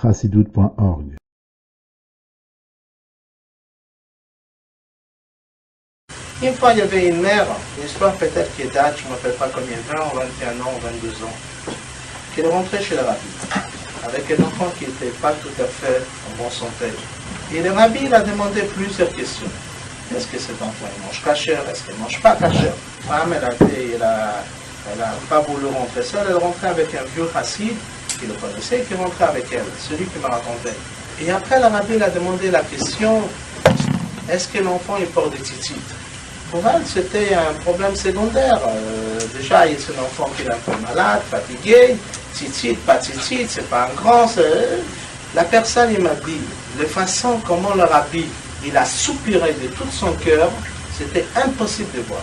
chassidut.org. Une fois, il y avait une mère, une histoire peut-être qui date, je ne me rappelle pas combien, 20 ou 21 ans ou 22 ans, qui est rentrée chez le rabbi, avec un enfant qui n'était pas tout à fait en bonne santé. Et le rabbi, il a demandé plusieurs questions. Est-ce que cet enfant il mange kasher? Est-ce qu'il ne mange pas kasher? La femme, elle a pas voulu rentrer seule, elle rentrait avec un vieux chassid qui le connaissait et qui rentrait avec elle, celui qui m'a raconté. Et après, le rabbi, il a demandé la question, est-ce que l'enfant il porte des tzitzit? Pour elle, c'était un problème secondaire. Déjà, il y a un enfant qui est un peu malade, fatigué, tzitzit, pas tzitzit, c'est pas un grand. La personne, il m'a dit, de façon comment le rabbi, il a soupiré de tout son cœur, c'était impossible de voir.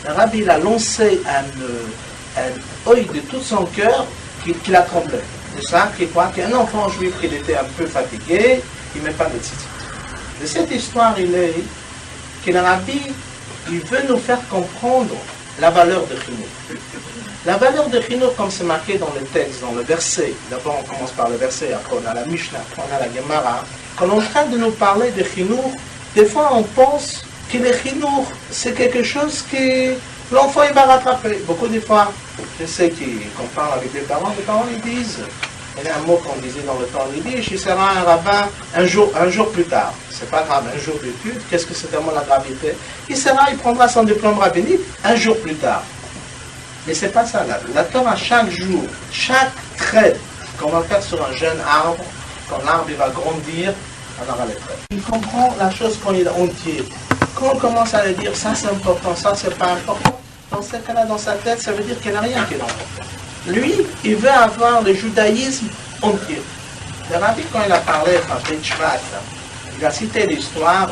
Le rabbi, il a lancé un œil de tout son cœur qu'il a tremblé. C'est ça qu'il croit qu'un enfant juif qui était un peu fatigué, il ne met pas de tzitzit. De cette histoire, il est que le rabbi, il veut nous faire comprendre la valeur de Chinour. La valeur de Chinour, comme c'est marqué dans le texte, dans le verset, d'abord on commence par le verset, après on a la Mishnah, après on a la Gemara. Quand on est en train de nous parler de Chinour, des fois on pense que le Chinour, c'est quelque chose que l'enfant il va rattraper. Beaucoup de fois, je sais qu'on parle avec les parents ils disent, il y a un mot qu'on disait dans le temps yiddish, il sera un rabbin un jour plus tard. C'est pas grave, un jour d'études, qu'est-ce que c'est vraiment la gravité? Il prendra son diplôme rabbinique un jour plus tard. Mais c'est pas ça. La Torah, chaque jour, chaque trait qu'on va faire sur un jeune arbre, quand l'arbre il va grandir, on aura les traits. Il comprend la chose quand il est entier. Quand on commence à lui dire ça c'est important, ça c'est pas important, dans ce cas-là, dans sa tête, ça veut dire qu'il n'y a rien qui est important. Lui, il veut avoir le judaïsme entier. Le rabbi, quand il a parlé par Shvat, il a cité l'histoire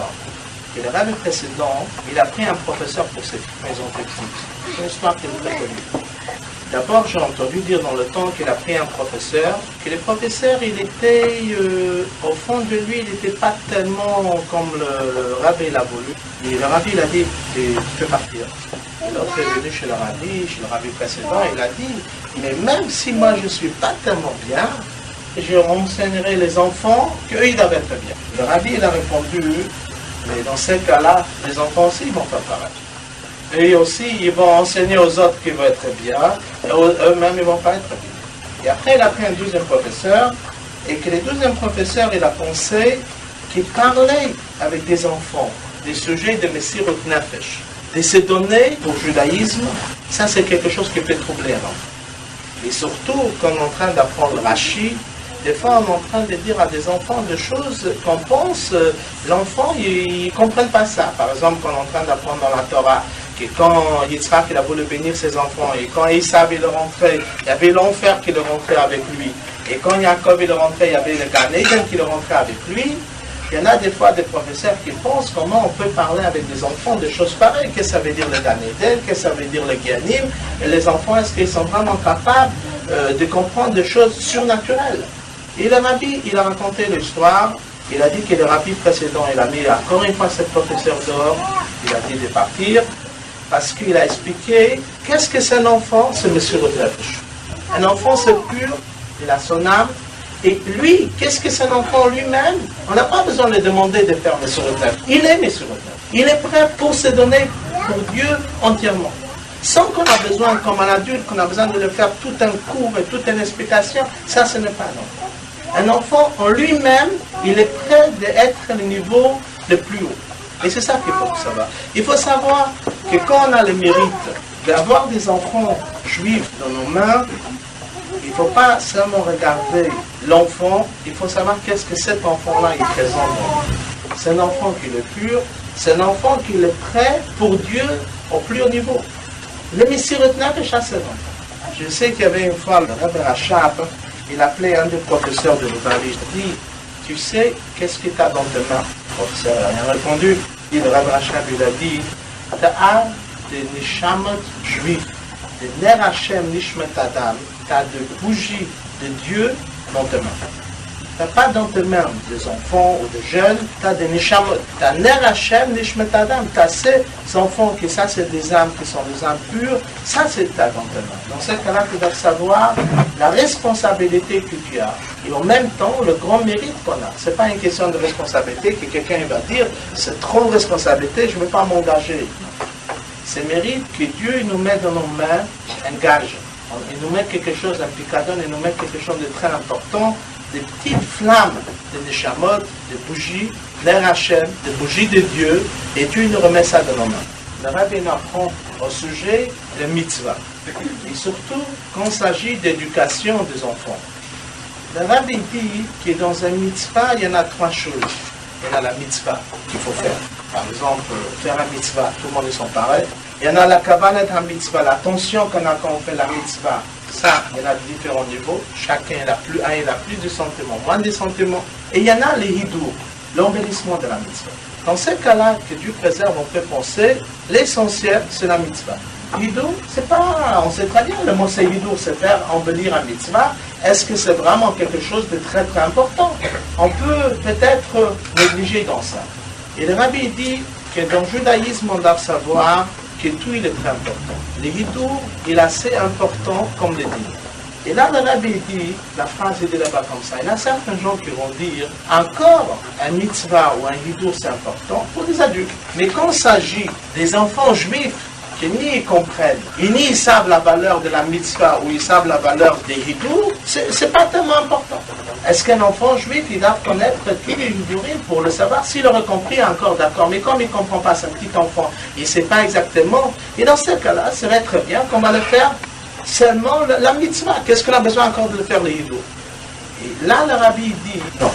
que le rabbi précédent, il a pris un professeur pour cette maison technique. C'est une histoire qui est très connue. D'abord, j'ai entendu dire dans le temps qu'il a pris un professeur, que le professeur, il était, au fond de lui, il n'était pas tellement comme le rabbi l'a voulu. Et le rabbi, il a dit, tu peux partir. L'autre est venu chez le rabbi précédent, il a dit, mais même si moi je ne suis pas tellement bien, je renseignerai les enfants qu'eux ils doivent être bien. Le rabbi il a répondu, mais dans ces cas-là, les enfants aussi ils vont faire pareil. Et aussi ils vont enseigner aux autres qui vont être bien, et eux-mêmes ils ne vont pas être bien. Et après il a pris un deuxième professeur, et que le deuxième professeur il a pensé qu'il parlait avec des enfants, des sujets de Messirut Nefesh. De se donner au judaïsme, ça c'est quelque chose qui peut troubler un enfant. Et surtout, quand on est en train d'apprendre Rashi, des fois on est en train de dire à des enfants des choses qu'on pense, l'enfant, il ne comprenne pas ça. Par exemple, quand on est en train d'apprendre dans la Torah, que quand Yitzhak il a voulu bénir ses enfants, et quand Esav il est rentré, il y avait l'enfer qui est rentré avec lui. Et quand Yaakov il est rentré, il y avait le Gan Eden qui est rentré avec lui. Il y en a des fois des professeurs qui pensent comment on peut parler avec des enfants de choses pareilles. Qu'est-ce que ça veut dire le Gan Eden? Qu'est-ce que ça veut dire le Gianim? Et les enfants, est-ce qu'ils sont vraiment capables de comprendre des choses surnaturelles? Et le rabbi, il a raconté l'histoire. Il a dit que le rabbi précédent, il a mis encore une fois ce professeur dehors. Il a dit de partir parce qu'il a expliqué qu'est-ce que c'est un enfant? C'est Monsieur Nefesh. Un enfant, c'est pur, il a son âme. Et lui, qu'est-ce que c'est un enfant lui-même? On n'a pas besoin de lui demander de faire Messirut Nefesh. Il est Messirut Nefesh. Il est prêt pour se donner pour Dieu entièrement. Sans qu'on a besoin, comme un adulte, qu'on a besoin de lui faire tout un cours et toute une explication, ça ce n'est pas un enfant. Un enfant en lui-même, il est prêt d'être le niveau le plus haut. Et c'est ça qu'il faut savoir. Il faut savoir que quand on a le mérite d'avoir des enfants juifs dans nos mains, il ne faut pas seulement regarder l'enfant, il faut savoir qu'est-ce que cet enfant-là est présent dans lui. C'est un enfant qui est pur, c'est un enfant qui est prêt pour Dieu au plus haut niveau. Le Messirut Nefesh, c'est l'enfant. Je sais qu'il y avait une fois, le Rabbi Rachab, il appelait un des professeurs de Lubavitch, il dit, tu sais, qu'est-ce que tu as dans tes mains? Le professeur n'a rien répondu. Et le Rabbi Rachab, il a dit, tu as des nishamot juifs, des ner Hashem nishmet adam, tu as des bougies de Dieu dans tes mains. Tu n'as pas dans tes mains des enfants ou des jeunes, tu as des nishamot. Tu as Ner Hashem, Nishmet Adam. Tu as ces enfants qui, ça c'est des âmes qui sont des âmes pures, ça c'est ta dans tes mains. Dans ce cas-là, tu dois savoir la responsabilité que tu as. Et en même temps, le grand mérite qu'on a. Ce n'est pas une question de responsabilité que quelqu'un va dire, c'est trop de responsabilité, je ne veux pas m'engager. C'est mérite que Dieu nous met dans nos mains un gage. Il nous met quelque chose, un picadon, il nous met quelque chose de très important, des petites flammes de Neshamot, des bougies, Ner Hashem, des bougies de Dieu, et Dieu nous remet ça dans nos mains. Le Rabbi nous apprend au sujet de mitzvah, et surtout quand il s'agit d'éducation des enfants. Le Rabbi dit que dans un mitzvah, il y en a trois choses. Il y en a la mitzvah qu'il faut faire. Par exemple, faire un mitzvah, tout le monde est sans pareil. Il y en a la kavanat ha-mitzvah, l'attention qu'on a quand on fait la mitzvah. Ça, il y en a différents niveaux. Chacun, il a plus de sentiments, moins de sentiments. Et il y en a les hidour, l'embellissement de la mitzvah. Dans ces cas-là, que Dieu préserve, on peut penser, l'essentiel, c'est la mitzvah. Hidour, c'est pas, on sait très bien, le mot c'est hidour, c'est faire embellir un mitzvah. Est-ce que c'est vraiment quelque chose de très très important? On peut peut-être négliger dans ça. Et le Rabbi dit que dans le judaïsme, on doit savoir que tout il est très important. Le hidour, il est assez important comme le dîner. Et là, le Rabbi dit, la phrase est là-bas comme ça. Il y a certains gens qui vont dire, encore un mitzvah ou un hidour, c'est important pour les adultes. Mais quand il s'agit des enfants juifs, qui ni ils comprennent, et ni ils savent la valeur de la mitzvah ou ils savent la valeur des hidour, c'est pas tellement important. Est-ce qu'un enfant juif, il doit connaître tous les hidourim pour le savoir? S'il aurait compris, encore d'accord, mais comme il ne comprend pas, c'est un petit enfant, il ne sait pas exactement, et dans ce cas-là, ce serait très bien qu'on va le faire seulement la mitzvah. Qu'est-ce qu'on a besoin encore de le faire les hidour? Et là, le Rabbi dit, non,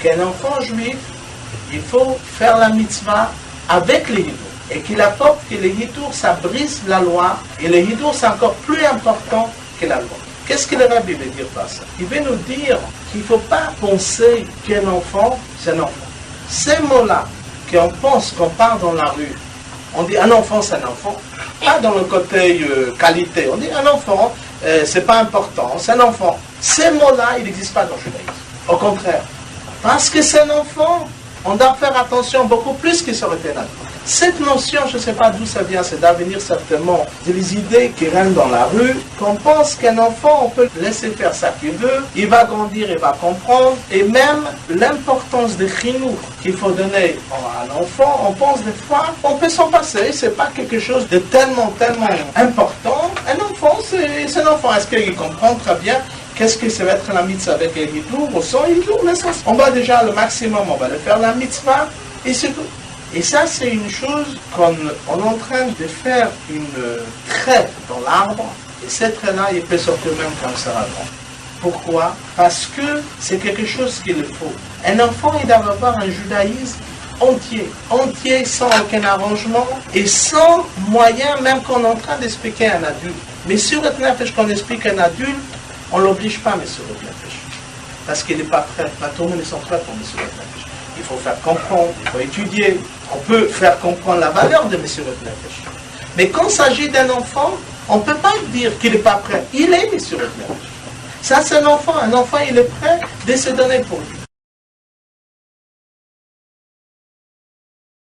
qu'un enfant juif, il faut faire la mitzvah avec les hidour. Et qu'il apporte que les hidour, ça brise la loi, et les hidour, c'est encore plus important que la loi. Qu'est-ce que le Rabbi veut dire par ça? Il veut nous dire qu'il ne faut pas penser qu'un enfant, c'est un enfant. Ces mots-là, qu'on pense, qu'on parle dans la rue, on dit un enfant, c'est un enfant, pas dans le côté qualité, on dit un enfant, c'est pas important, c'est un enfant. Ces mots-là, ils n'existent pas dans le judaïsme. Au contraire, parce que c'est un enfant, on doit faire attention beaucoup plus que ça aurait été un adulte. Cette notion, je ne sais pas d'où ça vient, c'est d'avenir certainement des idées qui règnent dans la rue, qu'on pense qu'un enfant, on peut laisser faire ça qu'il veut, il va grandir, il va comprendre, et même l'importance des chinours qu'il faut donner à un enfant, on pense des fois, on peut s'en passer, c'est pas quelque chose de tellement important. Un enfant, c'est un enfant, est-ce qu'il comprend très bien qu'est-ce que ça va être la mitzvah avec les hidour ou sans hidour? On va déjà le maximum, on va le faire la mitzvah, et c'est tout. Et ça, c'est une chose qu'on est en train de faire une trait dans l'arbre, et cette trait-là, il peut sortir même quand ça sera grand. Pourquoi? Parce que c'est quelque chose qu'il faut. Un enfant, il doit avoir un judaïsme entier, sans aucun arrangement, et sans moyen, même qu'on est en train d'expliquer à un adulte. Mais sur le nefesh, qu'on explique à un adulte, on ne l'oblige pas, mais sur le nefesh. Parce qu'il n'est pas prêt. Pas tout le monde est prêt pour Messieurs Nefesh. Il faut faire comprendre, il faut étudier. On peut faire comprendre la valeur de Messieurs Nefesh. Mais quand il s'agit d'un enfant, on ne peut pas dire qu'il n'est pas prêt. Il est Messieurs Nefesh. Ça, c'est un enfant. Un enfant, il est prêt de se donner pour lui.